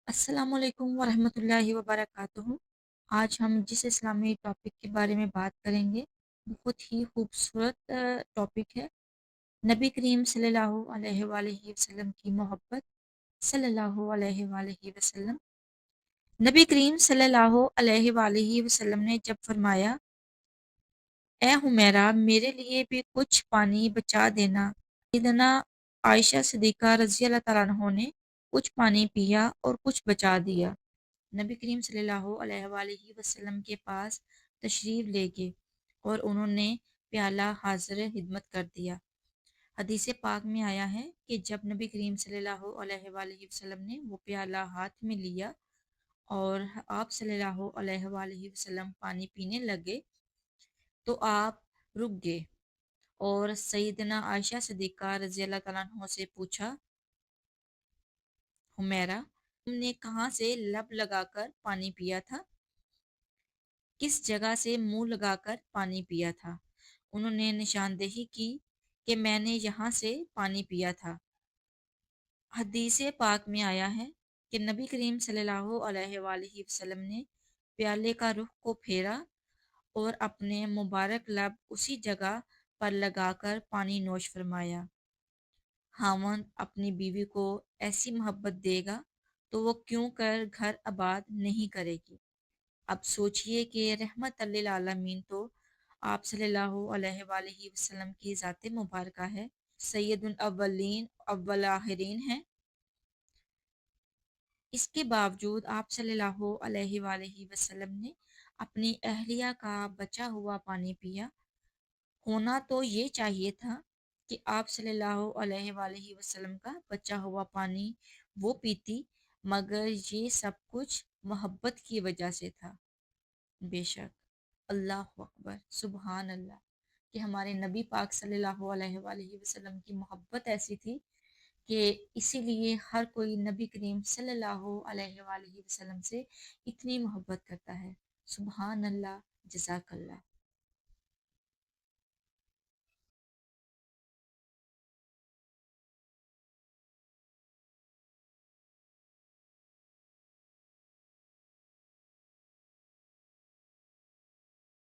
अस्सलाम वालेकुम वरहमतुल्लाहि वबरकातुहू। आज हम जिस इस्लामी टॉपिक के बारे में बात करेंगे, बहुत ही खूबसूरत टॉपिक है। नबी करीम सल्लल्लाहु अलैहि वसल्लम की मोहब्बत। सल्लल्लाहु अलैहि वसल्लम। नबी करीम सल्लल्लाहु अलैहि वसल्लम ने जब फरमाया, ए हुमैरा, मेरे लिए भी कुछ पानी बचा देना। सैयदना आयशा सिद्दीक़ा रज़ी अल्लाह तआला अन्हा ने कुछ पानी पिया और कुछ बचा दिया। नबी करीम सल्लल्लाहु अलैहि वसल्लम के पास तशरीफ़ ले गए और उन्होंने प्याला हाज़िर खिदमत कर दिया। हदीस पाक में आया है कि जब नबी करीम सल्लल्लाहु अलैहि वसल्लम ने वो प्याला हाथ में लिया और आप सल्लल्लाहु अलैहि वसल्लम पानी पीने लगे तो आप रुक गए और सैयदना आयशा सिद्दीक़ा रज़ी अल्लाह तआला अन्हा से पूछा, हुमैरा, तुमने कहाँ से लब लगाकर पानी पिया था? किस जगह से मुंह लगाकर पानी पिया था? उन्होंने निशानदेही की कि मैंने यहाँ से पानी पिया था। हदीस पाक में आया है कि नबी करीम सल्लल्लाहु अलैहि वसल्लम ने प्याले का रुख को फेरा और अपने मुबारक लब उसी जगह पर लगाकर पानी नोश फरमाया। खामन अपनी बीवी को ऐसी मोहब्बत देगा तो वो क्यों कर घर आबाद नहीं करेगी। अब सोचिए कि रहमत लिल आलमीन तो आप सल्लल्लाहु अलैहि वसल्लम की ज़ात मुबारका है, सैयदुल अव्वलीन अव्वल आखिरीन है। इसके बावजूद आप सल्लल्लाहु अलैहि वसल्लम ने अपनी अहलिया का बचा हुआ पानी पिया। होना तो ये चाहिए था कि आप सल्लल्लाहु अलैहि वसल्लम का बचा हुआ पानी वो पीती, मगर ये सब कुछ मोहब्बत की वजह से था। बेशक, अल्लाहु अकबर, सुबहान अल्लाह, कि हमारे नबी पाक सल्लल्लाहु अलैहि वसल्लम की मोहब्बत ऐसी थी कि इसीलिए हर कोई नबी करीम सल्लल्लाहु अलैहि वसल्लम से इतनी मोहब्बत करता है। सुबहान अल्लाह, जज़ाकल्लाह।